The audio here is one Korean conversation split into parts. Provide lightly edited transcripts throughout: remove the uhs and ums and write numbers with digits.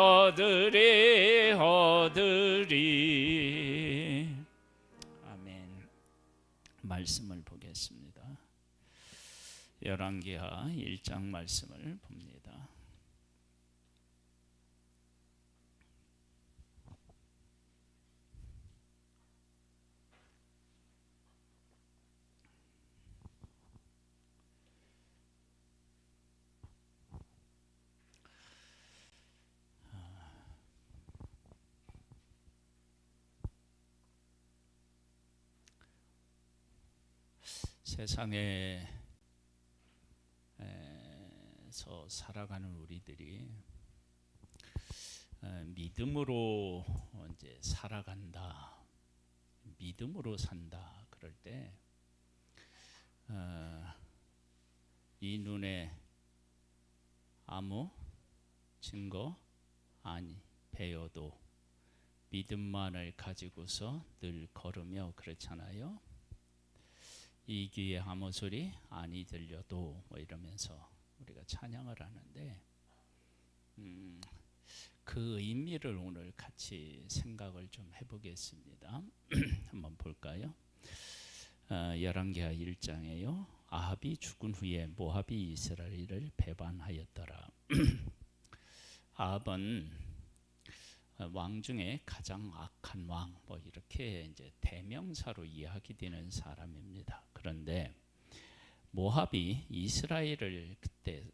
얻으리. 아멘. 말씀을 보겠습니다. 열왕기하 1장 말씀을 봅니다. 세상에서 살아가는 우리들이 믿음으로 이제 살아간다, 믿음으로 산다 그럴 때 이 눈에 아무 증거 아니 배워도 믿음만을 가지고서 늘 걸으며 그렇잖아요. 이 귀에 아무 소리 아니 들려도 뭐 이러면서 우리가 찬양을 하는데 그 의미를 오늘 같이 생각을 좀 해보겠습니다. 한번 볼까요? 열왕기하 1장에요. 아합이 죽은 후에 모압이 이스라엘을 배반하였더라. 아합은 왕 중에 가장 악한 왕, 뭐 이렇게 이제 대명사로 이야기되는 사람입니다. 그런데 모압이 이스라엘을 그때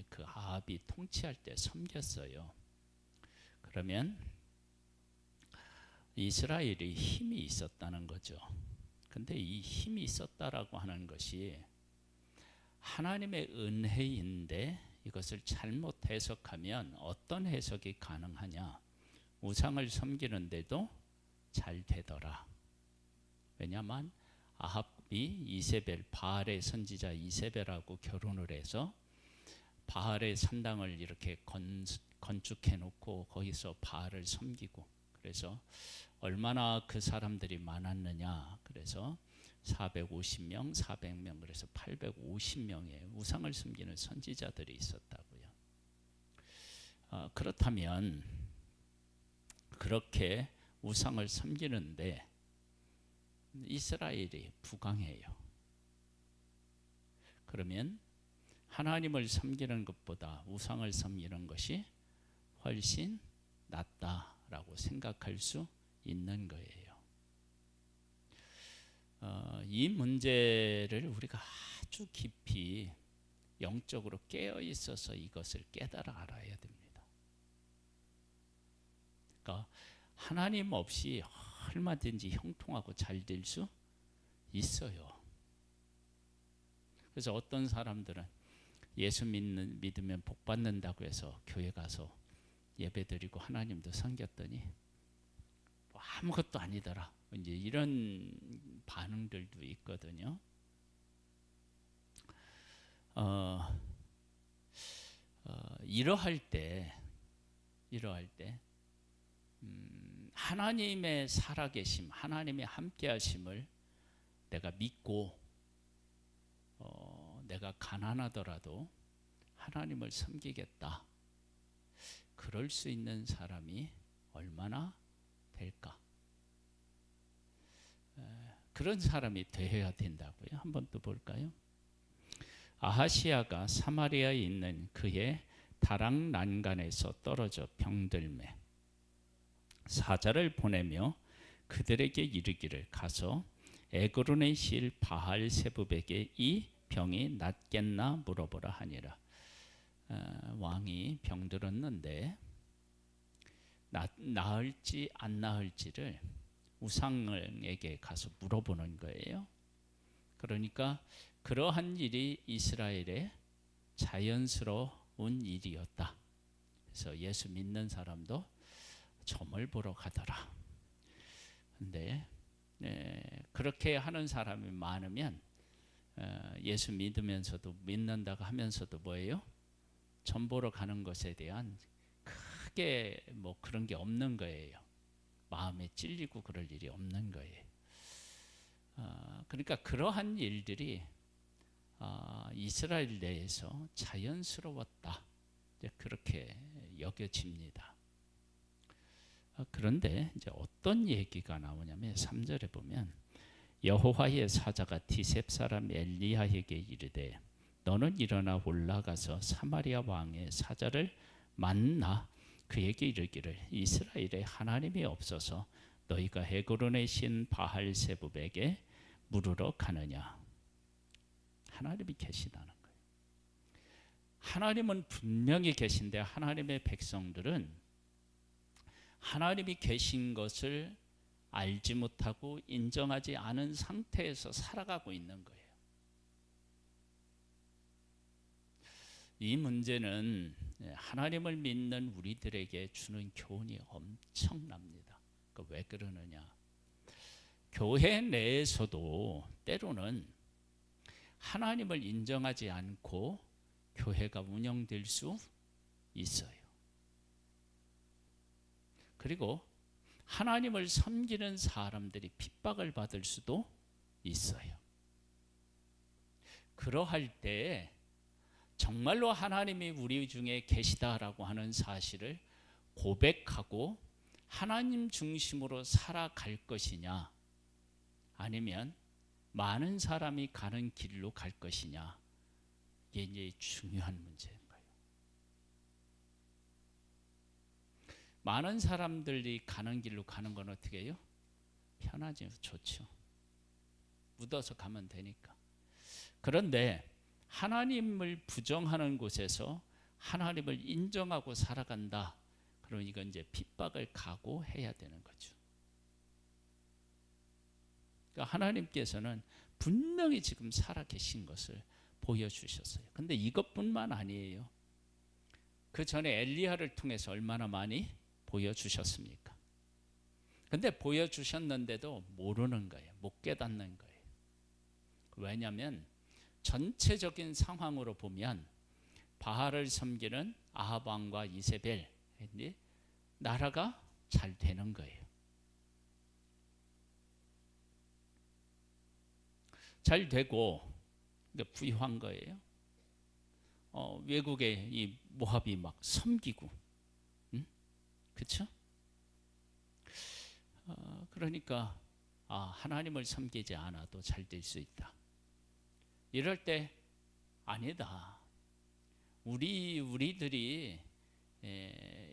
그 아합이 통치할 때 섬겼어요. 그러면 이스라엘이 힘이 있었다는 거죠. 근데 이 힘이 있었다라고 하는 것이 하나님의 은혜인데 이것을 잘못 해석하면 어떤 해석이 가능하냐? 우상을 섬기는데도 잘 되더라. 왜냐하면 아합이 이세벨, 바알의 선지자 이세벨하고 결혼을 해서 바알의 산당을 이렇게 건축해 놓고 거기서 바알을 섬기고, 그래서 얼마나 그 사람들이 많았느냐. 그래서 450명, 400명, 그래서 850명의 우상을 섬기는 선지자들이 있었다고요. 그렇다면 그렇게 우상을 섬기는데 이스라엘이 부강해요. 그러면 하나님을 섬기는 것보다 우상을 섬기는 것이 훨씬 낫다라고 생각할 수 있는 거예요. 이 문제를 우리가 아주 깊이 영적으로 깨어 있어서 이것을 깨달아 알아야 됩니다. 그러니까 하나님 없이 얼마든지 형통하고 잘 될 수 있어요. 그래서 어떤 사람들은 예수 믿으면 복 받는다고 해서 교회 가서 예배드리고 하나님도 섬겼더니 아무것도 아니더라, 이제 이런 반응들도 있거든요. 이러할 때 하나님의 살아계심, 하나님의 함께하심을 내가 믿고 내가 가난하더라도 하나님을 섬기겠다, 그럴 수 있는 사람이 얼마나 될까? 그런 사람이 되어야 된다고요. 한번 또 볼까요? 아하시아가 사마리아에 있는 그의 다락 난간에서 떨어져 병들매 사자를 보내며 그들에게 이르기를, 가서 에그론의 실 바알 세붑에게 이 병이 낫겠나 물어보라 하니라. 왕이 병들었는데 나을지 안 나을지를 우상에게 가서 물어보는 거예요. 그러니까 그러한 일이 이스라엘의 자연스러운 일이었다. 그래서 예수 믿는 사람도 점을 보러 가더라. 근데 그렇게 하는 사람이 많으면 예수 믿으면서도 믿는다고 하면서도 뭐예요? 점 보러 가는 것에 대한 크게 뭐 그런 게 없는 거예요. 마음에 찔리고 그럴 일이 없는 거예요. 그러니까 그러한 일들이 이스라엘 내에서 자연스러웠다, 그렇게 여겨집니다. 그런데 이제 어떤 얘기가 나오냐면 3절에 보면 여호와의 사자가 디셉 사람 엘리야에게 이르되 너는 일어나 올라가서 사마리아 왕의 사자를 만나 그에게 이르기를 이스라엘에 하나님이 없어서 너희가 헤그론의 신 바알세붑에게 물으러 가느냐. 하나님이 계시다는 거예요. 하나님은 분명히 계신데 하나님의 백성들은 하나님이 계신 것을 알지 못하고 인정하지 않은 상태에서 살아가고 있는 거예요. 이 문제는 하나님을 믿는 우리들에게 주는 교훈이 엄청납니다. 왜 그러느냐? 교회 내에서도 때로는 하나님을 인정하지 않고 교회가 운영될 수 있어요. 그리고 하나님을 섬기는 사람들이 핍박을 받을 수도 있어요. 그러할 때 정말로 하나님이 우리 중에 계시다라고 하는 사실을 고백하고 하나님 중심으로 살아갈 것이냐, 아니면 많은 사람이 가는 길로 갈 것이냐, 이게 이제 중요한 문제인 거예요. 많은 사람들이 가는 길로 가는 건 어떻게 해요? 편하지, 좋죠. 묻어서 가면 되니까. 그런데 하나님을 부정하는 곳에서 하나님을 인정하고 살아간다. 그럼 이건 이제 핍박을 각오해야 되는 거죠. 그러니까 하나님께서는 분명히 지금 살아계신 것을 보여주셨어요. 근데 이것뿐만 아니에요. 그 전에 엘리야를 통해서 얼마나 많이 보여주셨습니까? 근데 보여주셨는데도 모르는 거예요. 못 깨닫는 거예요. 왜냐하면 전체적인 상황으로 보면 바알을 섬기는 아합 왕과 이세벨 나라가 잘 되는 거예요. 잘 되고 부유한 거예요. 외국에 이 모압이 막 섬기고, 그렇죠? 그러니까 하나님을 섬기지 않아도 잘 될 수 있다. 이럴 때 아니다. 우리들이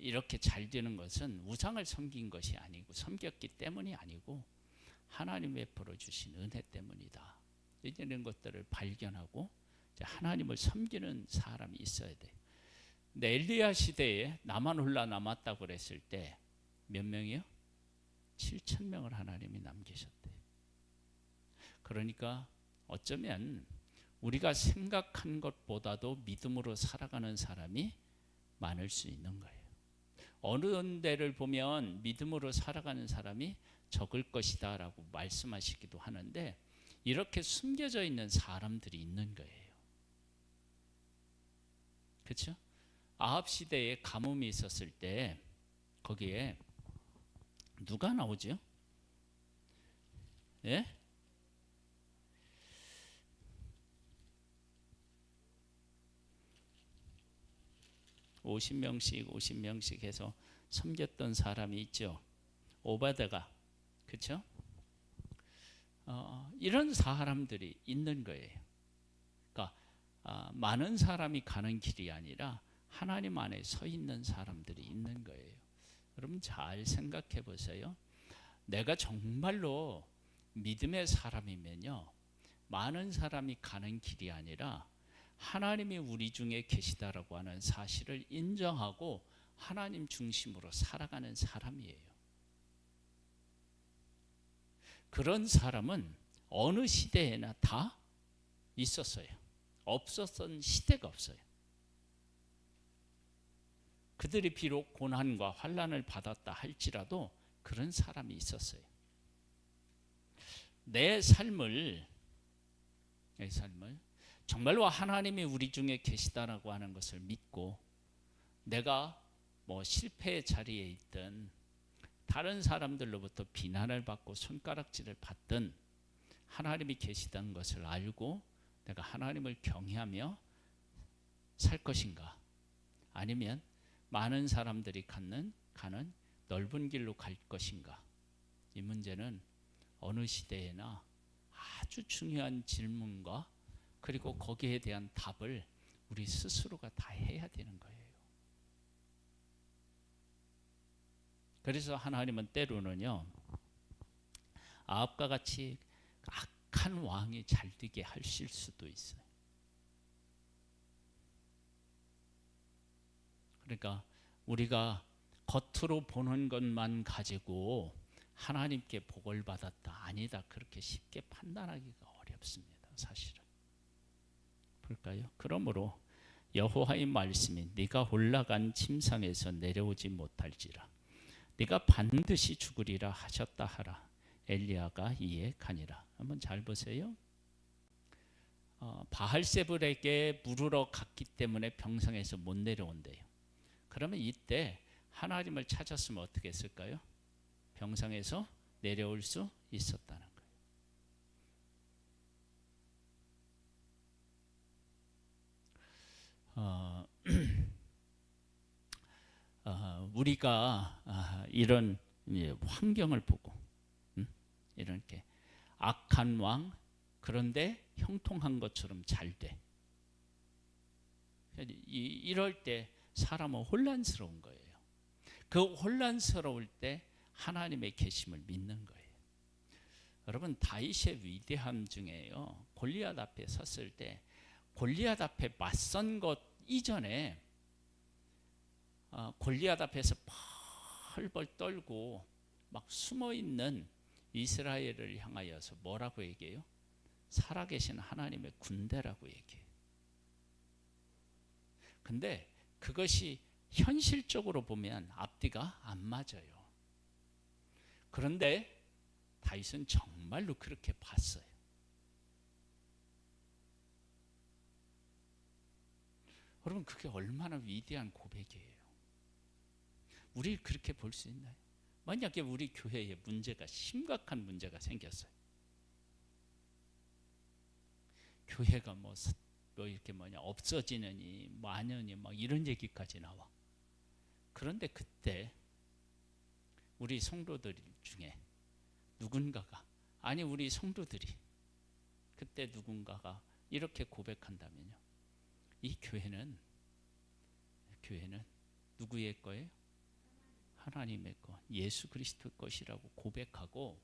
이렇게 잘 되는 것은 우상을 섬긴 것이 아니고 섬겼기 때문이 아니고 하나님 베풀어 주신 은혜 때문이다. 이런 것들을 발견하고 하나님을 섬기는 사람이 있어야 돼. 근데 엘리야 시대에 나만 홀라 남았다고 그랬을 때 몇 명이요? 7,000명을 하나님이 남기셨대. 그러니까 어쩌면 우리가 생각한 것보다도 믿음으로 살아가는 사람이 많을 수 있는 거예요. 어느 데를 보면 믿음으로 살아가는 사람이 적을 것이다 라고 말씀하시기도 하는데 이렇게 숨겨져 있는 사람들이 있는 거예요. 그렇죠? 아합 시대에 가뭄이 있었을 때 거기에 누가 나오죠? 예? (50명씩) 해서 섬겼던 사람이 있죠. 오바데가. 그렇죠? 이런 사람들이 있는 거예요. 그러니까 많은 사람이 가는 길이 아니라 하나님 안에 서 있는 사람들이 있는 거예요. 여러분 잘 생각해 보세요. 내가 정말로 믿음의 사람이면요, 많은 사람이 가는 길이 아니라 하나님이 우리 중에 계시다라고 하는 사실을 인정하고 하나님 중심으로 살아가는 사람이에요. 그런 사람은 어느 시대에나 다 있었어요. 없었던 시대가 없어요. 그들이 비록 고난과 환난을 받았다 할지라도 그런 사람이 있었어요. 내 삶을 정말로 하나님이 우리 중에 계시다라고 하는 것을 믿고 내가 실패의 자리에 있든 다른 사람들로부터 비난을 받고 손가락질을 받든 하나님이 계시다는 것을 알고 내가 하나님을 경외하며 살 것인가, 아니면 많은 사람들이 가는 넓은 길로 갈 것인가? 이 문제는 어느 시대에나 아주 중요한 질문과 그리고 거기에 대한 답을 우리 스스로가 다 해야 되는 거예요. 그래서 하나님은 때로는요, 아합과 같이 악한 왕이 잘 되게 하실 수도 있어요. 그러니까 우리가 겉으로 보는 것만 가지고 하나님께 복을 받았다, 아니다, 그렇게 쉽게 판단하기가 어렵습니다. 사실은. 볼까요? 그러므로 여호와의 말씀이 네가 올라간 침상에서 내려오지 못할지라 네가 반드시 죽으리라 하셨다 하라. 엘리야가 이에 가니라. 한번 잘 보세요. 바알세불에게 물으러 갔기 때문에 병상에서 못 내려온대요. 그러면 이때 하나님을 찾았으면 어떻게 했을까요? 병상에서 내려올 수 있었다는 거예요. 우리가 이런 환경을 보고 이렇게 악한 왕, 그런데 형통한 것처럼 잘 돼. 이럴 때 사람은 혼란스러운 거예요. 그 혼란스러울 때 하나님의 계심을 믿는 거예요. 여러분, 다윗의 위대함 중에요, 골리앗 앞에 섰을 때 골리앗 앞에 맞선 것 이전에 골리앗 앞에서 펄펄 떨고 막 숨어있는 이스라엘을 향하여서 뭐라고 얘기해요? 살아계신 하나님의 군대라고 얘기해요. 근데 그것이 현실적으로 보면 앞뒤가 안 맞아요. 그런데 다윗은 정말로 그렇게 봤어요. 여러분, 그게 얼마나 위대한 고백이에요. 우리 그렇게 볼 수 있나요? 만약에 우리 교회에 문제가, 심각한 문제가 생겼어요. 교회가 뭐 이렇게 없어지느니 마느니 막 이런 얘기까지 나와. 그런데 그때 우리 성도들 중에 누군가가, 아니 우리 성도들이 그때 누군가가 이렇게 고백한다면요, 이 교회는 누구의 거예요? 하나님의 것, 예수 그리스도의 것이라고 고백하고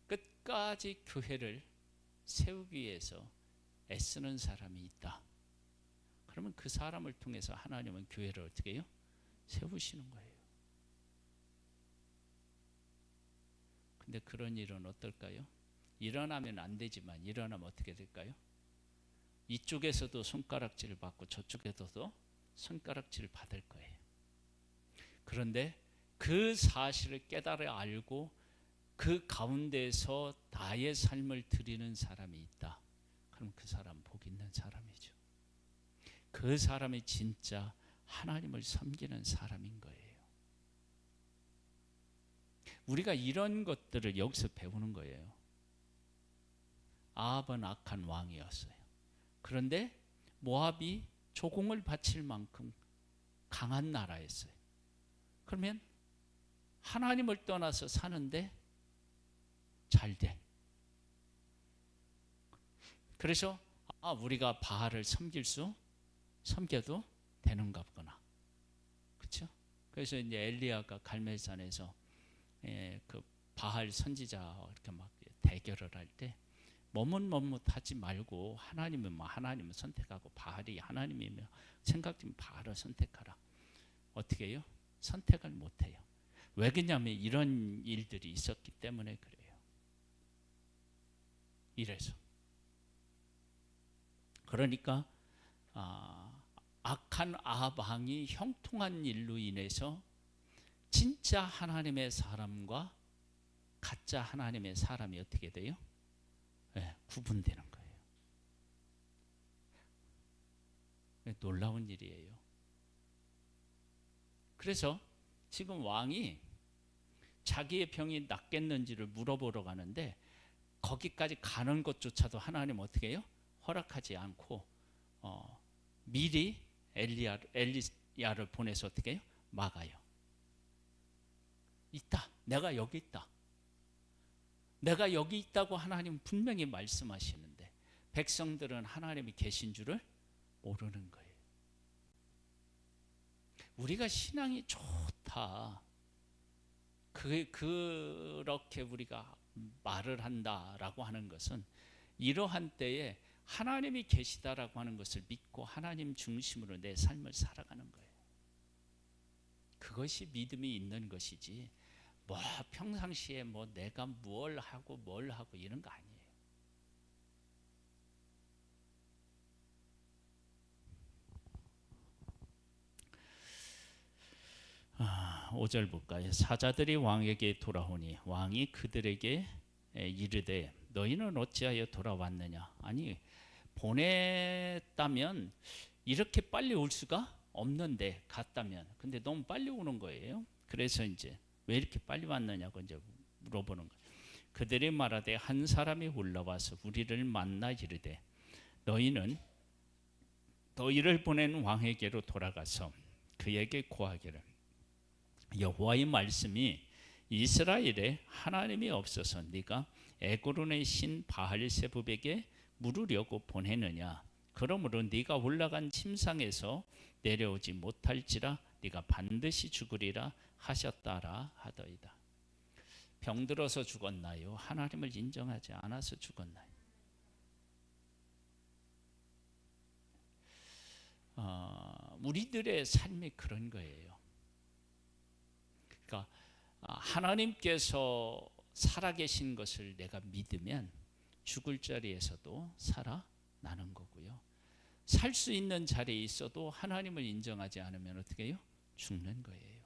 끝까지 교회를 세우기 위해서 애쓰는 사람이 있다. 그러면 그 사람을 통해서 하나님은 교회를 어떻게 해요? 세우시는 거예요. 근데 그런 일은 어떨까요? 일어나면 안 되지만 일어나면 어떻게 될까요? 이쪽에서도 손가락질을 받고 저쪽에서도 손가락질을 받을 거예요. 그런데 그 사실을 깨달아 알고 그 가운데서 나의 삶을 드리는 사람이 있다. 그럼 그 사람 복 있는 사람이죠. 그 사람이 진짜 하나님을 섬기는 사람인 거예요. 우리가 이런 것들을 여기서 배우는 거예요. 아합은 악한 왕이었어요. 그런데 모압이 조공을 바칠 만큼 강한 나라였어요. 그러면 하나님을 떠나서 사는데 잘 돼. 그래서 우리가 바알을 섬겨도 되는가 보구나. 그렇죠? 그래서 이제 엘리야가 갈멜산에서 그 바알 선지자와 이렇게 막 대결을 할 때 머뭇하지 말고 하나님은 선택하고 바알이 하나님이며 생각되면 바알을 선택하라. 어떻게 해요? 선택을 못해요. 왜 그러냐면 이런 일들이 있었기 때문에 그래요. 이래서 그러니까 악한 아합 왕이 형통한 일로 인해서 진짜 하나님의 사람과 가짜 하나님의 사람이 어떻게 돼요? 구분되는 거예요. 놀라운 일이에요. 그래서 지금 왕이 자기의 병이 낫겠는지를 물어보러 가는데 거기까지 가는 것조차도 하나님 어떻게 해요? 허락하지 않고 미리 엘리야를 보내서 어떻게 해요? 막아요. 내가 여기 있다. 내가 여기 있다고 하나님 분명히 말씀하시는데 백성들은 하나님이 계신 줄을 모르는 거예요. 우리가 신앙이 좋다. 그렇게 우리가 말을 한다라고 하는 것은 이러한 때에 하나님이 계시다라고 하는 것을 믿고 하나님 중심으로 내 삶을 살아가는 거예요. 그것이 믿음이 있는 것이지 뭐 평상시에 뭐 내가 뭘 하고 이런 거 아니에요. 5절 볼까요? 사자들이 왕에게 돌아오니 왕이 그들에게 이르되 너희는 어찌하여 돌아왔느냐. 아니 보냈다면 이렇게 빨리 올 수가 없는데 갔다면 근데 너무 빨리 오는 거예요. 그래서 이제 왜 이렇게 빨리 왔느냐고 이제 물어보는 거예요. 그들이 말하되 한 사람이 올라와서 우리를 만나 이르되 너희는 너희를 보낸 왕에게로 돌아가서 그에게 고하기를 여호와의 말씀이 이스라엘에 하나님이 없어서 네가 에그론의 신 바알세불에게 물으려고 보내느냐. 그러므로 네가 올라간 침상에서 내려오지 못할지라 네가 반드시 죽으리라 하셨다라 하더이다. 병들어서 죽었나요? 하나님을 인정하지 않아서 죽었나요? 우리들의 삶이 그런 거예요. 그러니까 하나님께서 살아계신 것을 내가 믿으면 죽을 자리에서도 살아나는 거고요. 살 수 있는 자리에 있어도 하나님을 인정하지 않으면 어떻게 해요? 죽는 거예요.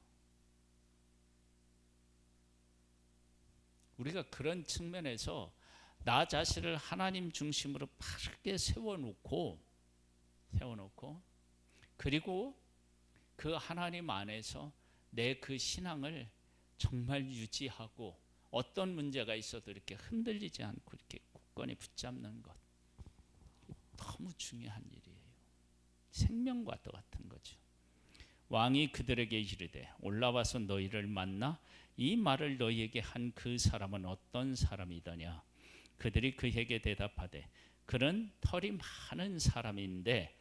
우리가 그런 측면에서 나 자신을 하나님 중심으로 바르게 세워놓고 그리고 그 하나님 안에서 내 그 신앙을 정말 유지하고 어떤 문제가 있어도 이렇게 흔들리지 않고 이렇게 굳건히 붙잡는 것 너무 중요한 일이에요. 생명과 똑같은 거죠. 왕이 그들에게 이르되 올라와서 너희를 만나 이 말을 너희에게 한 그 사람은 어떤 사람이더냐. 그들이 그에게 대답하되 그는 털이 많은 사람인데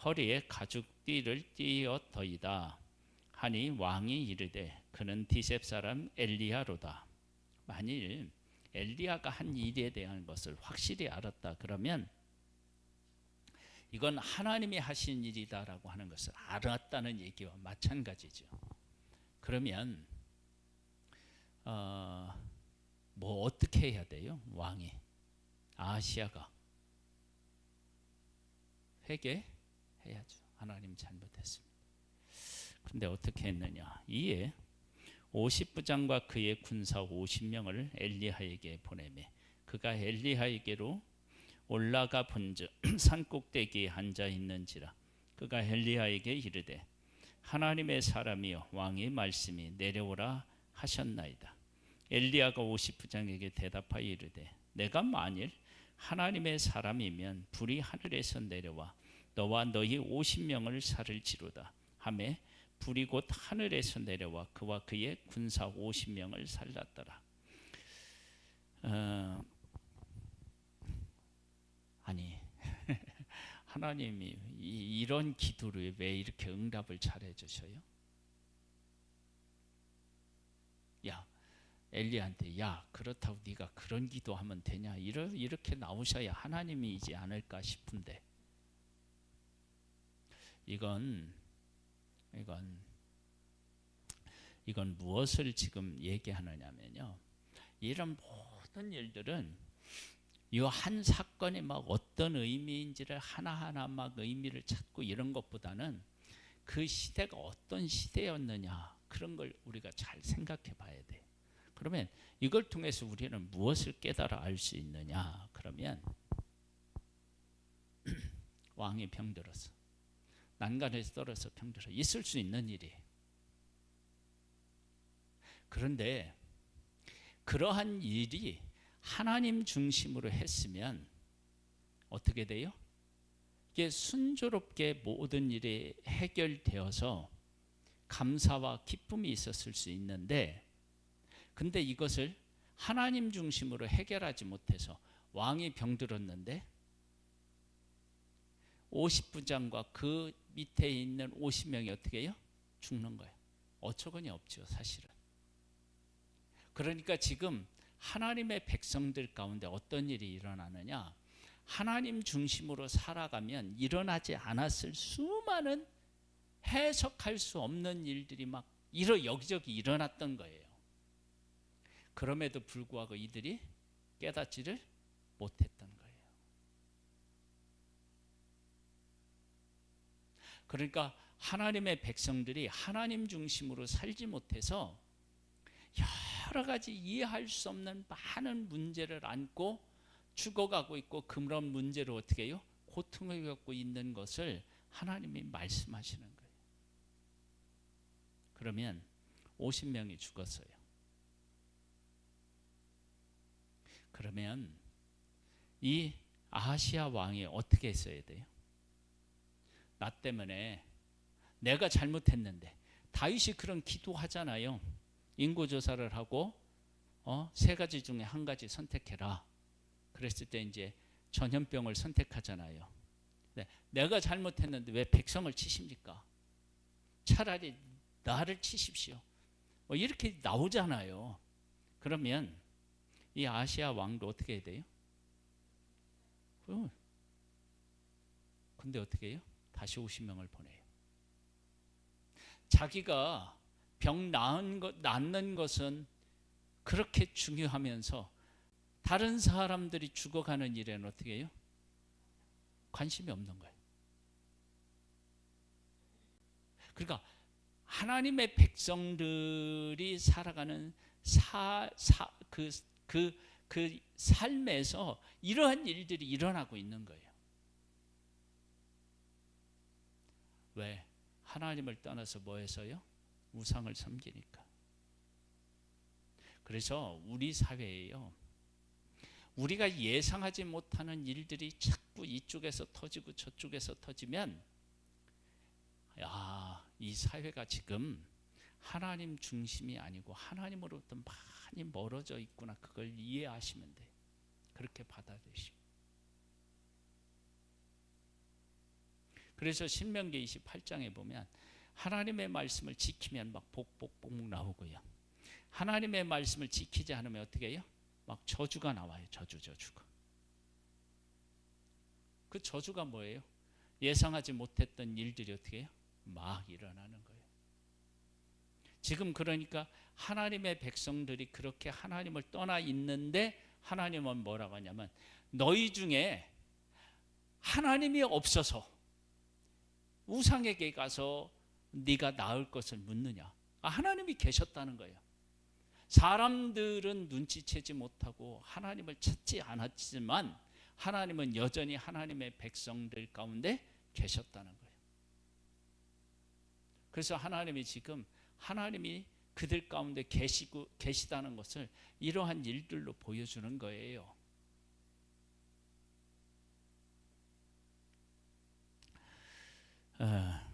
허리에 가죽띠를 띠었더이다 하니 왕이 이르되 그는 디셉 사람 엘리야로다. 만일 엘리야가 한 일에 대한 것을 확실히 알았다 그러면 이건 하나님이 하신 일이다라고 하는 것을 알았다는 얘기와 마찬가지죠. 그러면 뭐 어떻게 해야 돼요? 왕이 아하시야가 회개해야죠. 하나님 잘못했습니다. 근데 어떻게 했느냐? 이에 50부장과 그의 군사 50명을 엘리야에게 보내매 그가 엘리야에게로 올라가 본즉 산꼭대기에 앉아 있는지라. 그가 엘리야에게 이르되 하나님의 사람이여 왕의 말씀이 내려오라 하셨나이다. 엘리야가 50부장에게 대답하여 이르되 내가 만일 하나님의 사람이면 불이 하늘에서 내려와 너와 너희 50명을 살을지로다 하매 불이 곧 하늘에서 내려와 그와 그의 군사 50명을 살랐더라. 아니 하나님이 이런 기도를 왜 이렇게 응답을 잘해 주셔요? 야 엘리야한테 야 그렇다고 네가 그런 기도하면 되냐 이렇게 나오셔야 하나님이지 않을까 싶은데 이건 무엇을 지금 얘기하느냐면요. 이런 모든 일들은 이 한 사건이 막 어떤 의미인지를 하나하나 막 의미를 찾고 이런 것보다는 그 시대가 어떤 시대였느냐 그런 걸 우리가 잘 생각해 봐야 돼. 그러면 이걸 통해서 우리는 무엇을 깨달아 알 수 있느냐? 그러면 왕이 병들어서 난간에서 떨어져 병들어 있을 수 있는 일이에요. 그런데 그러한 일이 하나님 중심으로 했으면 어떻게 돼요? 이게 순조롭게 모든 일이 해결되어서 감사와 기쁨이 있었을 수 있는데 근데 이것을 하나님 중심으로 해결하지 못해서 왕이 병들었는데 50부장과 그 밑에 있는 50명이 어떻게 해요? 죽는 거예요. 어처구니 없죠, 사실은. 그러니까 지금 하나님의 백성들 가운데 어떤 일이 일어나느냐? 하나님 중심으로 살아가면 일어나지 않았을 수많은 해석할 수 없는 일들이 막 여기저기 일어났던 거예요. 그럼에도 불구하고 이들이 깨닫지를 못했던 거예요. 그러니까 하나님의 백성들이 하나님 중심으로 살지 못해서 여러 가지 이해할 수 없는 많은 문제를 안고 죽어가고 있고, 그런 문제로 어떻게 해요? 고통을 겪고 있는 것을 하나님이 말씀하시는 거예요. 그러면 50명이 죽었어요. 그러면 이 아하시야 왕이 어떻게 했어야 돼요? 나 때문에 내가 잘못했는데, 다윗이 그런 기도하잖아요. 인구조사를 하고 세 가지 중에 한 가지 선택해라. 그랬을 때 이제 전염병을 선택하잖아요. 네, 내가 잘못했는데 왜 백성을 치십니까? 차라리 나를 치십시오. 이렇게 나오잖아요. 그러면 이 아시아 왕도 어떻게 해야 돼요? 근데 어떻게 해요? 다시 50명을 보내요. 자기가 병 낫는 것은 그렇게 중요하면서 다른 사람들이 죽어가는 일에는 어떻게 해요? 관심이 없는 거예요. 그러니까 하나님의 백성들이 살아가는 그 삶에서 이러한 일들이 일어나고 있는 거예요. 왜? 하나님을 떠나서 뭐 해서요? 우상을 섬기니까. 그래서 우리 사회에요, 우리가 예상하지 못하는 일들이 자꾸 이쪽에서 터지고 저쪽에서 터지면, 이 사회가 지금 하나님 중심이 아니고 하나님으로부터 많이 멀어져 있구나. 그걸 이해하시면 돼요. 그렇게 받아들이시고. 그래서 신명기 28장에 보면 하나님의 말씀을 지키면 막 복복 나오고요. 하나님의 말씀을 지키지 않으면 어떻게 해요? 막 저주가 나와요. 저주가. 그 저주가 뭐예요? 예상하지 못했던 일들이 어떻게 해요? 막 일어나는 거예요. 지금 그러니까 하나님의 백성들이 그렇게 하나님을 떠나 있는데, 하나님은 뭐라고 하냐면, 너희 중에 하나님이 없어서 우상에게 가서 네가 나을 것을 묻느냐. 하나님이 계셨다는 거예요. 사람들은 눈치채지 못하고 하나님을 찾지 않았지만 하나님은 여전히 하나님의 백성들 가운데 계셨다는 거예요. 그래서 하나님이 지금 하나님이 그들 가운데 계시다는 것을 이러한 일들로 보여주는 거예요. 어,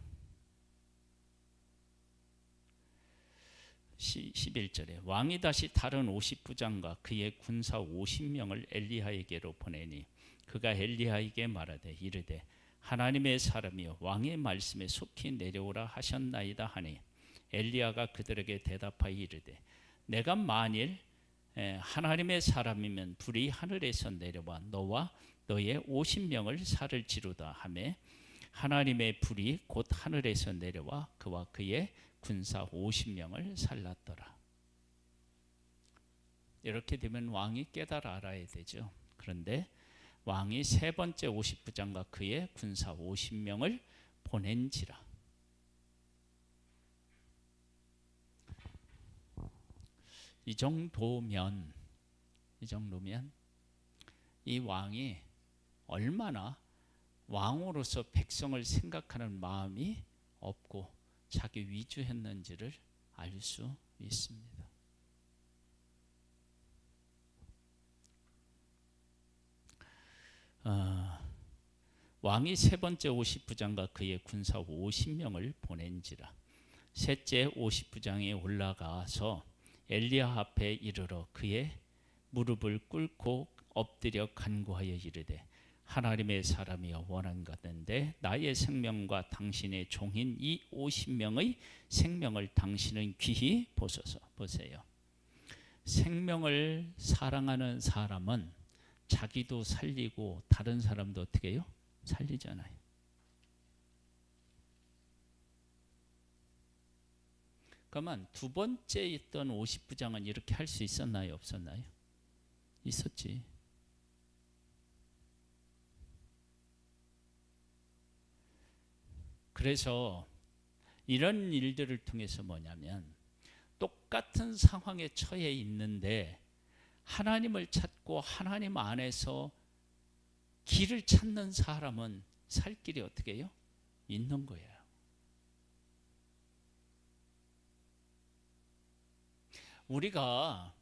11절에 왕이 다시 다른 50부장과 그의 군사 50명을 엘리야에게로 보내니 그가 엘리야에게 말하되 이르되 하나님의 사람이여 왕의 말씀에 속히 내려오라 하셨나이다 하니 엘리야가 그들에게 대답하여 이르되 내가 만일 하나님의 사람이면 불이 하늘에서 내려와 너와 너의 50명을 살을지로다 하매 하나님의 불이 곧 하늘에서 내려와 그와 그의 군사 50명을 살랐더라. 이렇게 되면 왕이 깨달아 알아야 되죠. 그런데 왕이 세 번째 50부장과 그의 군사 50명을 보낸지라. 이 정도면 이 왕이 얼마나 왕으로서 백성을 생각하는 마음이 없고 자기 위주했는지를 알 수 있습니다. 왕이 세 번째 50부장과 그의 군사 50명을 보낸지라. 셋째 50부장이 올라가서 엘리야 앞에 이르러 그의 무릎을 꿇고 엎드려 간구하여 이르되 하나님의 사람이여 원하건대 나의 생명과 당신의 종인 이 50명의 생명을 당신은 귀히 보소서. 보세요. 생명을 사랑하는 사람은 자기도 살리고 다른 사람도 어떻게 해요? 살리잖아요. 그러면 두 번째 있던 50부장은 이렇게 할 수 있었나요? 없었나요? 있었지. 그래서 이런 일들을 통해서 뭐냐면 똑같은 상황에 처해 있는데 하나님을 찾고 하나님 안에서 길을 찾는 사람은 살 길이 어떻게 해요? 있는 거예요. 우리가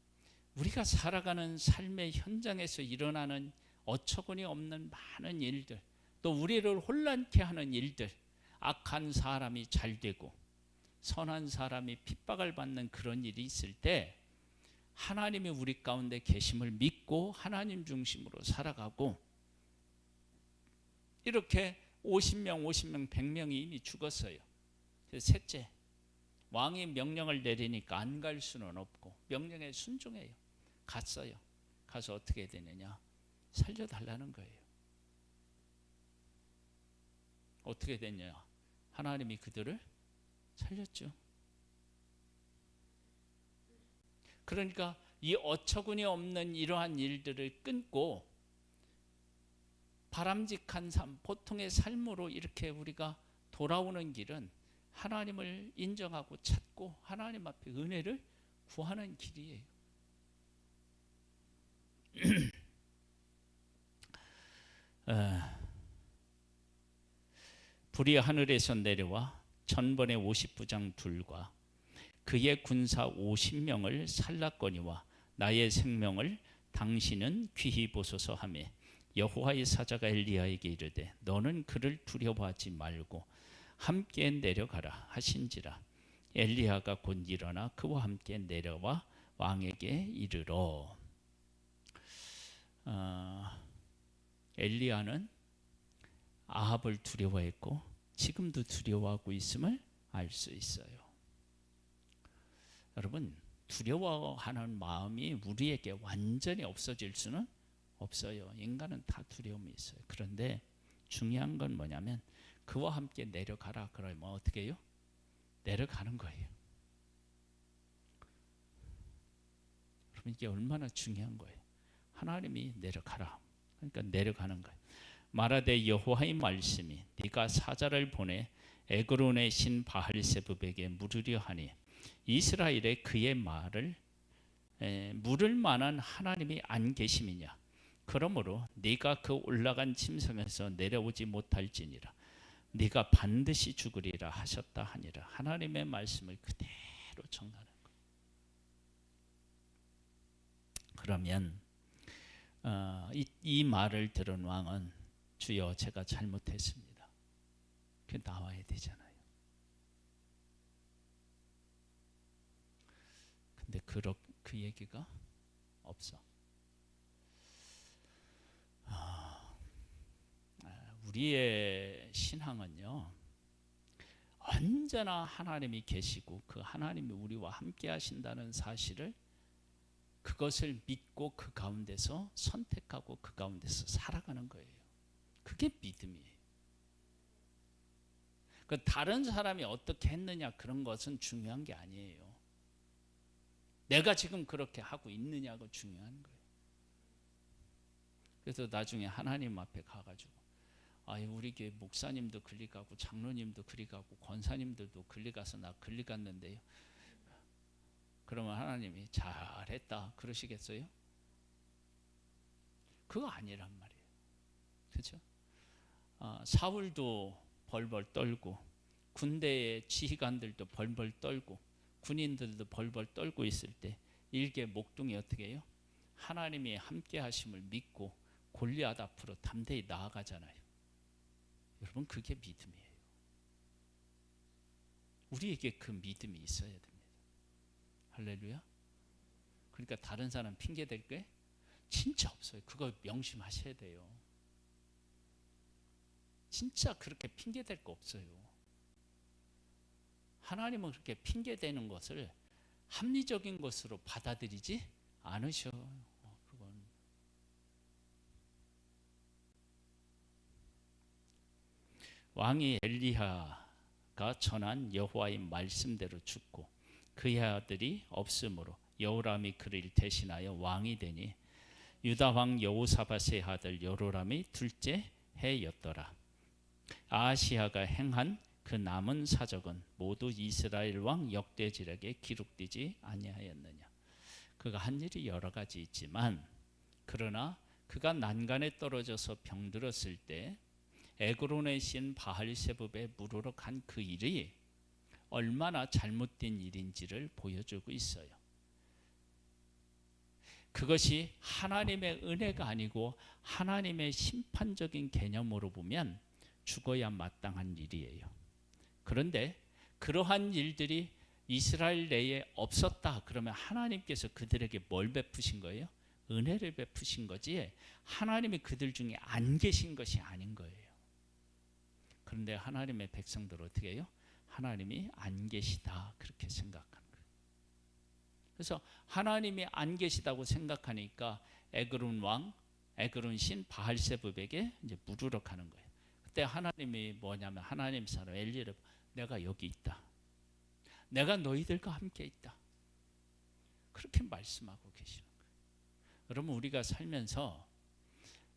살아가는 삶의 현장에서 일어나는 어처구니 없는 많은 일들, 또 우리를 혼란케 하는 일들, 악한 사람이 잘 되고 선한 사람이 핍박을 받는 그런 일이 있을 때 하나님이 우리 가운데 계심을 믿고 하나님 중심으로 살아가고, 이렇게 50명, 100명이 이미 죽었어요. 셋째, 왕이 명령을 내리니까 안 갈 수는 없고 명령에 순종해요. 갔어요. 가서 어떻게 되느냐? 살려달라는 거예요. 어떻게 됐냐? 하나님이 그들을 살렸죠. 그러니까 이 어처구니 없는 이러한 일들을 끊고 바람직한 삶, 보통의 삶으로 이렇게 우리가 돌아오는 길은 하나님을 인정하고 찾고 하나님 앞에 은혜를 구하는 길이에요. 불이 하늘에서 내려와 천번의 50부장 둘과 그의 군사 50명을 살랐거니와 나의 생명을 당신은 귀히 보소서 하며 여호와의 사자가 엘리야에게 이르되 너는 그를 두려워하지 말고 함께 내려가라 하신지라. 엘리야가 곧 일어나 그와 함께 내려와 왕에게 이르러. 엘리야는 아합을 두려워했고 지금도 두려워하고 있음을 알 수 있어요. 여러분, 두려워하는 마음이 우리에게 완전히 없어질 수는 없어요. 인간은 다 두려움이 있어요. 그런데 중요한 건 뭐냐면 그와 함께 내려가라 그러면 어떻게 해요? 내려가는 거예요. 그러면 이게 얼마나 중요한 거예요. 하나님이 내려가라. 그러니까 내려가는 거예요. 말하되 여호와의 말씀이 네가 사자를 보내 에그론의 신 바알세붑에게 물으려 하니 이스라엘에 그의 말을 물을 만한 하나님이 안 계심이냐. 그러므로 네가 그 올라간 침성에서 내려오지 못할지니라. 네가 반드시 죽으리라 하셨다 하니라. 하나님의 말씀을 그대로 전하는 거예요. 그러면 이 말을 들은 왕은 주여 제가 잘못했습니다. 그 나와야 되잖아요. 근데 그 얘기가 없어. 우리의 신앙은요, 언제나 하나님이 계시고 그 하나님이 우리와 함께 하신다는 사실을, 그것을 믿고 그 가운데서 선택하고 그 가운데서 살아가는 거예요. 그게 믿음이에요. 그 다른 사람이 어떻게 했느냐 그런 것은 중요한 게 아니에요. 내가 지금 그렇게 하고 있느냐가 중요한 거예요. 그래서 나중에 하나님 앞에 가가지고 우리 교회 목사님도 그리 가고 장로님도 그리 가고 권사님들도 그리 가서 나 그리 갔는데요. 그러면 하나님이 잘했다 그러시겠어요? 그거 아니란 말이에요. 그렇죠? 사울도 벌벌 떨고 군대의 지휘관들도 벌벌 떨고 군인들도 벌벌 떨고 있을 때 일개 목동이 어떻게 해요? 하나님이 함께 하심을 믿고 골리앗 앞으로 담대히 나아가잖아요. 여러분, 그게 믿음이에요. 우리에게 그 믿음이 있어야 됩니다. 할렐루야. 그러니까 다른 사람 핑계 댈 게 진짜 없어요. 그거 명심하셔야 돼요. 진짜 그렇게 핑계 댈 거 없어요. 하나님은 그렇게 핑계 대는 것을 합리적인 것으로 받아들이지 않으셔. 그건 왕이 엘리야가 전한 여호와의 말씀대로 죽고 그의 아들이 없으므로 여호람이 그를 대신하여 왕이 되니 유다 왕 여호사밧의 아들 여로람이 둘째 해였더라. 아하시야가 행한 그 남은 사적은 모두 이스라엘 왕 역대지략에 기록되지 아니하였느냐. 그가 한 일이 여러 가지 있지만 그러나 그가 난간에 떨어져서 병들었을 때 에그론의 신 바알세붑에 물으러 간 그 일이 얼마나 잘못된 일인지를 보여주고 있어요. 그것이 하나님의 은혜가 아니고 하나님의 심판적인 개념으로 보면 죽어야 마땅한 일이에요. 그런데 그러한 일들이 이스라엘 내에 없었다 그러면 하나님께서 그들에게 뭘 베푸신 거예요? 은혜를 베푸신 거지 하나님이 그들 중에 안 계신 것이 아닌 거예요. 그런데 하나님의 백성들 어떻게 해요? 하나님이 안 계시다 그렇게 생각하는 거예요. 그래서 하나님이 안 계시다고 생각하니까 에그론 신 바알세붑에게 이제 물으러 가는 거예요. 그때 하나님이 뭐냐면 하나님 사람 엘리를 내가 여기 있다. 내가 너희들과 함께 있다. 그렇게 말씀하고 계시는 거예요. 여러분 우리가 살면서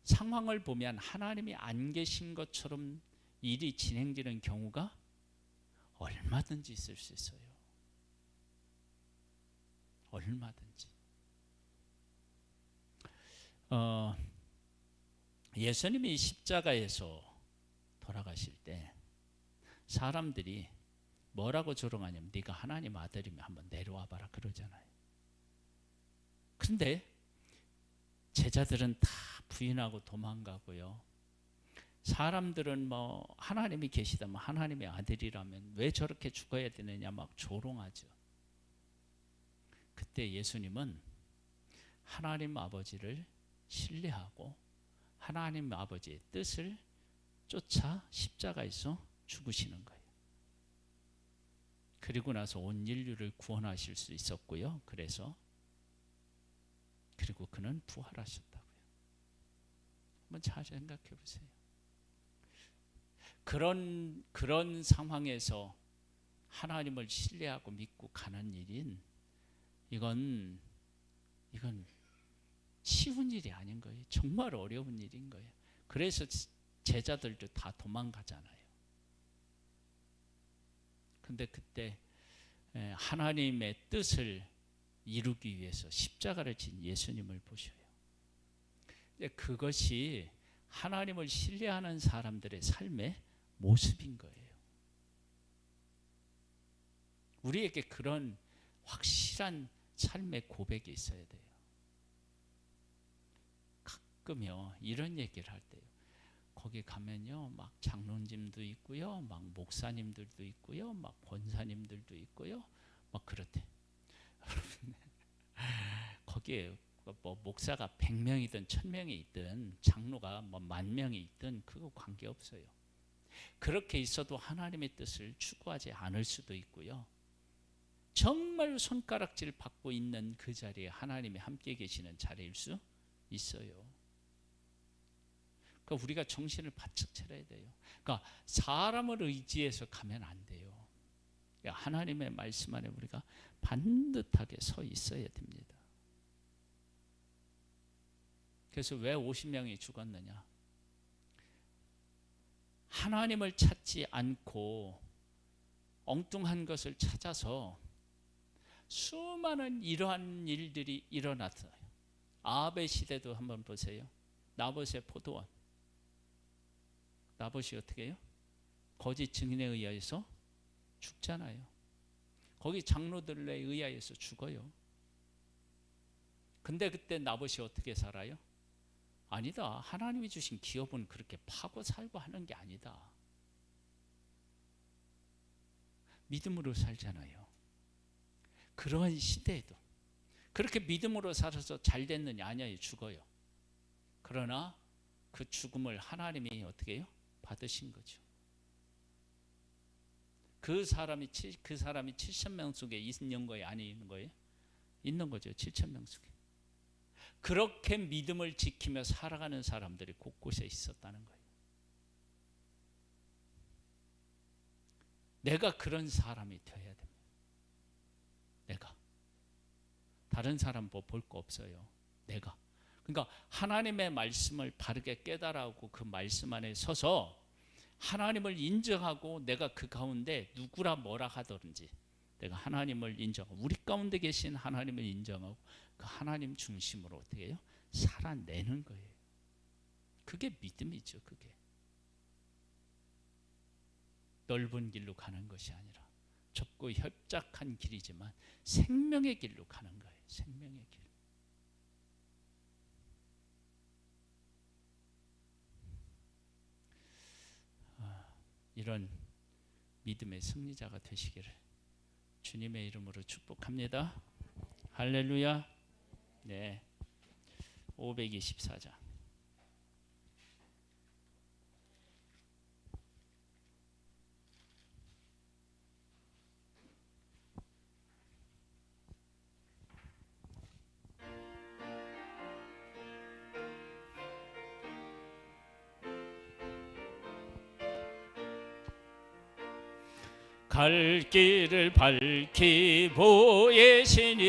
상황을 보면 하나님이 안 계신 것처럼 일이 진행되는 경우가 얼마든지 있을 수 있어요. 얼마든지. 예수님이 십자가에서 돌아가실 때 사람들이 뭐라고 조롱하냐면 네가 하나님 아들이면 한번 내려와 봐라 그러잖아요. 그런데 제자들은 다 부인하고 도망가고요. 사람들은 뭐 하나님이 계시다면 하나님의 아들이라면 왜 저렇게 죽어야 되느냐 막 조롱하죠. 그때 예수님은 하나님 아버지를 신뢰하고 하나님 아버지의 뜻을 쫓아 십자가에서 죽으시는 거예요. 그리고 나서 온 인류를 구원하실 수 있었고요. 그리고 그는 부활하셨다고요. 한번 잘 생각해 보세요. 그런 상황에서 하나님을 신뢰하고 믿고 가는 일인 이건 쉬운 일이 아닌 거예요. 정말 어려운 일인 거예요. 그래서 제자들도 다 도망가잖아요. 근데 그때 하나님의 뜻을 이루기 위해서 십자가를 진 예수님을 보셔요. 그것이 하나님을 신뢰하는 사람들의 삶의 모습인 거예요. 우리에게 그런 확실한 삶의 고백이 있어야 돼요. 가끔요 이런 얘기를 할 때요. 거기 가면요 막 장로님도 있고요, 막 목사님들도 있고요, 막 권사님들도 있고요, 막 그렇대. 거기에 뭐 목사가 100명이든 1000명이 있든 장로가 뭐 10,000명이 있든 그거 관계없어요. 그렇게 있어도 하나님의 뜻을 추구하지 않을 수도 있고요. 정말 손가락질 받고 있는 그 자리에 하나님이 함께 계시는 자리일 수 있어요. 그러니까 우리가 정신을 바짝 차려야 돼요. 그러니까 사람을 의지해서 가면 안 돼요. 하나님의 말씀 안에 우리가 반듯하게 서 있어야 됩니다. 그래서 왜 50명이 죽었느냐? 하나님을 찾지 않고 엉뚱한 것을 찾아서 수많은 이러한 일들이 일어났어요. 아합의 시대도 한번 보세요. 나봇의 포도원. 나봇이 어떻게 해요? 거짓 증인에 의하여서 죽잖아요. 거기 장로들에 의하여서 죽어요. 근데 그때 나봇이 어떻게 살아요? 아니다. 하나님이 주신 기업은 그렇게 파고 살고 하는 게 아니다. 믿음으로 살잖아요. 그러한 시대에도 그렇게 믿음으로 살아서 잘 됐느냐? 아니에요. 죽어요. 그러나 그 죽음을 하나님이 어떻게 해요? 받으신 거죠. 그 사람이 7,000명 속에 있는 거예요? 아니 있는 거예요? 있는 거죠. 7,000명 속에. 그렇게 믿음을 지키며 살아가는 사람들이 곳곳에 있었다는 거예요. 내가 그런 사람이 되어야 됩니다. 내가. 다른 사람 볼 거 없어요. 내가. 그러니까 하나님의 말씀을 바르게 깨달아오고 그 말씀 안에 서서 하나님을 인정하고 내가 그 가운데 누구라 뭐라 하든지 내가 하나님을 인정하고 우리 가운데 계신 하나님을 인정하고 그 하나님 중심으로 어떻게 해요? 살아내는 거예요. 그게 믿음이죠. 그게 넓은 길로 가는 것이 아니라 좁고 협착한 길이지만 생명의 길로 가는 거예요. 생명의 길. 이런 믿음의 승리자가 되시기를 주님의 이름으로 축복합니다. 할렐루야. 네. 524장. 갈 길을 밝히 보이시니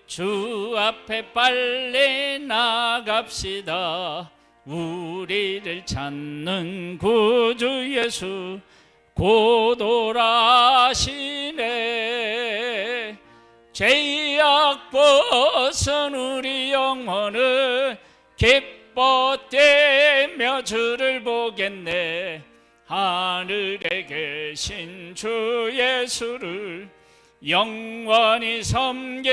주 앞에 빨리 나갑시다. 우리를 찾는 구주 예수 곧 오라시네. 죄악 벗은 우리 영혼은 기뻐 뛰며 주를 보겠네. 하늘에 계신 주 예수를 영원히 섬기리.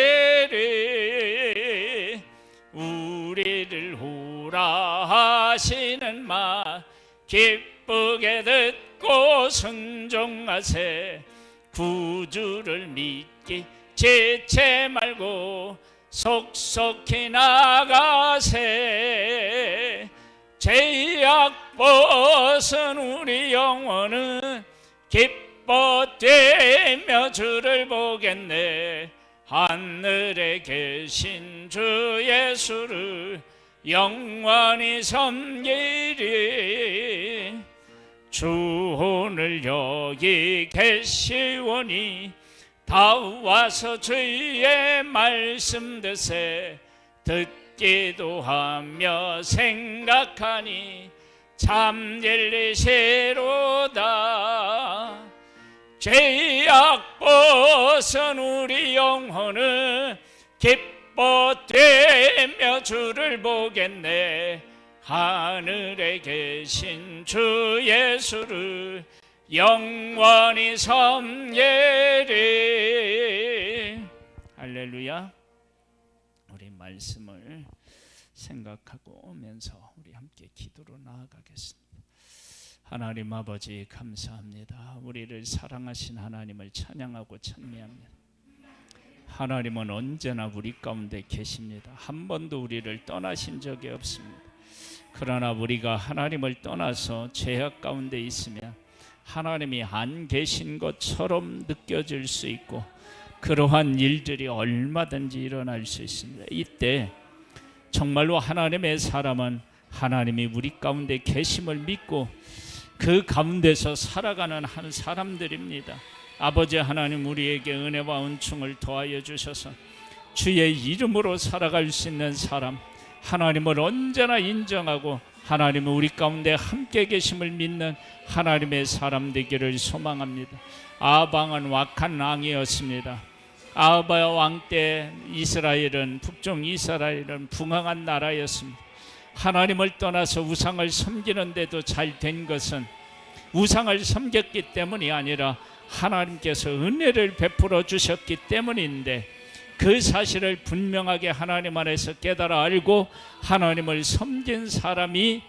우리를 오라 하시는 말 기쁘게 듣고 순종하세. 구주를 믿기 지체 말고 속속히 나가세. 죄악 벗은 우리 영혼은 기뻐 뛰며 주를 보겠네. 하늘에 계신 주 예수를 영원히 섬기리. 주 오늘 여기 계시오니 다 와서 주의 말씀 듣세. 듣기도 하며 생각하니 참 진리시로다. 죄악 벗은 우리 영혼은 기뻐 뛰며 주를 보겠네. 하늘에 계신 주 예수를 영원히 섬기리. 할렐루야. 우리 말씀을 생각하고 오면서 우리 함께 기도로 나아가겠습니다. 하나님 아버지 감사합니다. 우리를 사랑하신 하나님을 찬양하고 찬미합니다. 하나님은 언제나 우리 가운데 계십니다. 한 번도 우리를 떠나신 적이 없습니다. 그러나 우리가 하나님을 떠나서 죄악 가운데 있으면 하나님이 안 계신 것처럼 느껴질 수 있고 그러한 일들이 얼마든지 일어날 수 있습니다. 이때 정말로 하나님의 사람은 하나님이 우리 가운데 계심을 믿고 그 가운데서 살아가는 한 사람들입니다. 아버지 하나님, 우리에게 은혜와 은총을 더하여 주셔서 주의 이름으로 살아갈 수 있는 사람, 하나님을 언제나 인정하고 하나님은 우리 가운데 함께 계심을 믿는 하나님의 사람 되기를 소망합니다. 아방은 wak한 왕이었습니다. 아하바야 왕 때 이스라엘은, 북쪽 이스라엘은 붕황한 나라였습니다. 하나님을 떠나서 우상을 섬기는데도 잘 된 것은 우상을 섬겼기 때문이 아니라 하나님께서 은혜를 베풀어 주셨기 때문인데, 그 사실을 분명하게 하나님 안에서 깨달아 알고 하나님을 섬긴 사람이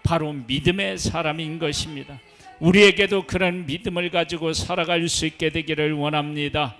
바로 믿음의 사람인 것입니다. 우리에게도 그런 믿음을 가지고 살아갈 수 있게 되기를 원합니다.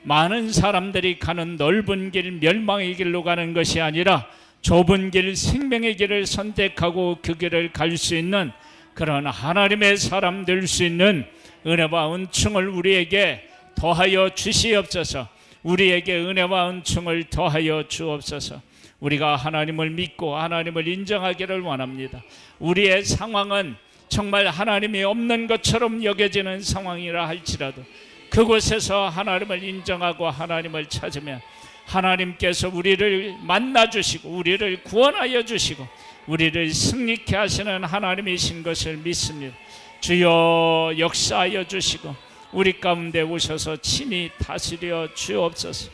많은 사람들이 가는 넓은 길, 멸망의 길로 가는 것이 아니라 좁은 길, 생명의 길을 선택하고 그 길을 갈 수 있는 그런 하나님의 사람 될 수 있는 은혜와 은총을 우리에게 더하여 주시옵소서. 우리에게 은혜와 은총을 더하여 주옵소서. 우리가 하나님을 믿고 하나님을 인정하기를 원합니다. 우리의 상황은 정말 하나님이 없는 것처럼 여겨지는 상황이라 할지라도 그곳에서 하나님을 인정하고 하나님을 찾으면 하나님께서 우리를 만나주시고 우리를 구원하여 주시고 우리를 승리케 하시는 하나님이신 것을 믿습니다. 주여 역사하여 주시고 우리 가운데 오셔서 친히 다스려 주옵소서.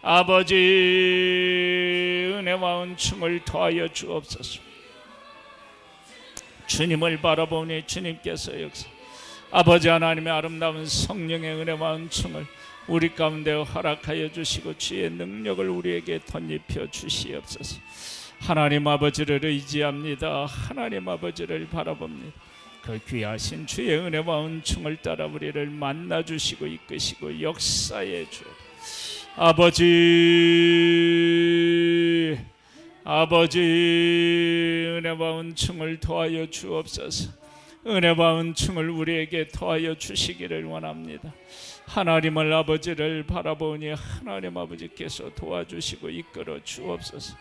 아버지 은혜와 은총을 더하여 주옵소서. 주님을 바라보니 주님께서 역사, 아버지 하나님의 아름다운 성령의 은혜와 은총을 우리 가운데 허락하여 주시고 주의 능력을 우리에게 덧입혀 주시옵소서. 하나님 아버지를 의지합니다. 하나님 아버지를 바라봅니다. 그 귀하신 주의 은혜와 은총을 따라 우리를 만나주시고 이끄시고 역사해 주옵소서. 아버지 은혜와 은총을 더하여 주옵소서. 은혜와 은총을 우리에게 더하여 주시기를 원합니다. 하나님을 아버지를 바라보니 하나님 아버지께서 도와주시고 이끌어 주옵소서.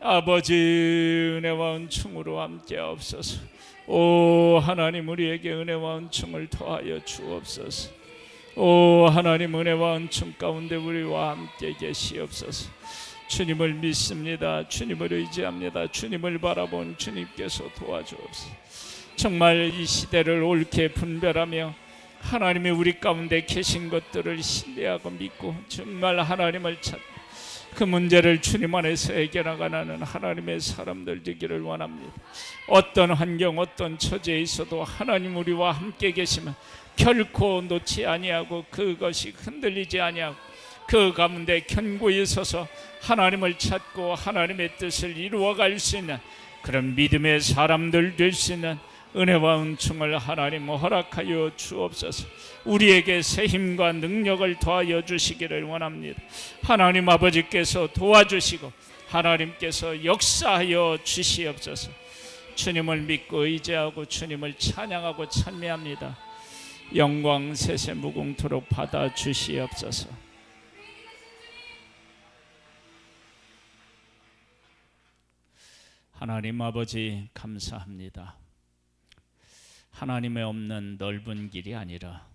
아버지 은혜와 은총으로 함께하옵소서. 오 하나님 우리에게 은혜와 은총을 더하여 주옵소서. 오 하나님 은혜와 은총 가운데 우리와 함께 계시옵소서. 주님을 믿습니다. 주님을 의지합니다. 주님을 바라본 주님께서 도와주옵소서. 정말 이 시대를 옳게 분별하며 하나님이 우리 가운데 계신 것들을 신뢰하고 믿고 정말 하나님을 찾고 그 문제를 주님 안에서 해결하가는 하나님의 사람들 되기를 원합니다. 어떤 환경 어떤 처지에 있어도 하나님 우리와 함께 계시면 결코 놓지 아니하고 그것이 흔들리지 아니하고 그 가운데 견고히 서서 하나님을 찾고 하나님의 뜻을 이루어갈 수 있는 그런 믿음의 사람들 될 수 있는 은혜와 은총을 하나님 허락하여 주옵소서. 우리에게 새 힘과 능력을 더하여 주시기를 원합니다. 하나님 아버지께서 도와주시고 하나님께서 역사하여 주시옵소서. 주님을 믿고 의지하고 주님을 찬양하고 찬미합니다. 영광 세세 무궁토록 받아 주시옵소서. 하나님 아버지 감사합니다. 하나님의 없는 넓은 길이 아니라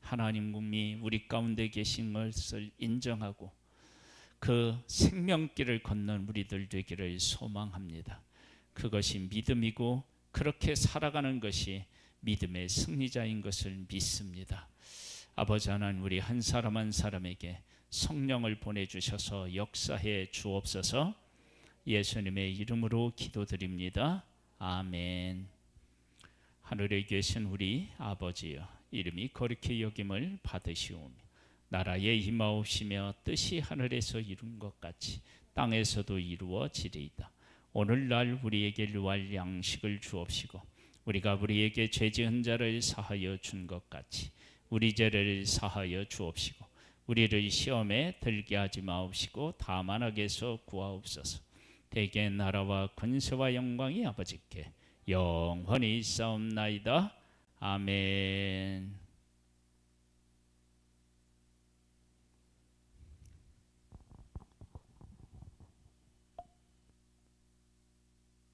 하나님이 우리 가운데 계신 것을 인정하고 그 생명길을 걷는 우리들 되기를 소망합니다. 그것이 믿음이고 그렇게 살아가는 것이 믿음의 승리자인 것을 믿습니다. 아버지 하나님 우리 한 사람 한 사람에게 성령을 보내주셔서 역사해 주옵소서. 예수님의 이름으로 기도드립니다. 아멘. 하늘에 계신 우리 아버지여, 이름이 거룩히 여김을 받으시오며 나라에 임하옵시며 뜻이 하늘에서 이룬 것 같이 땅에서도 이루어지리이다. 오늘날 우리에게 유할 양식을 주옵시고 우리가 우리에게 죄 지은 자를 사하여 준 것 같이 우리 죄를 사하여 주옵시고 우리를 시험에 들게 하지 마옵시고 다만 악에서 구하옵소서. 대개 나라와 권세와 영광이 아버지께 영원히 있사옵나이다. 아멘.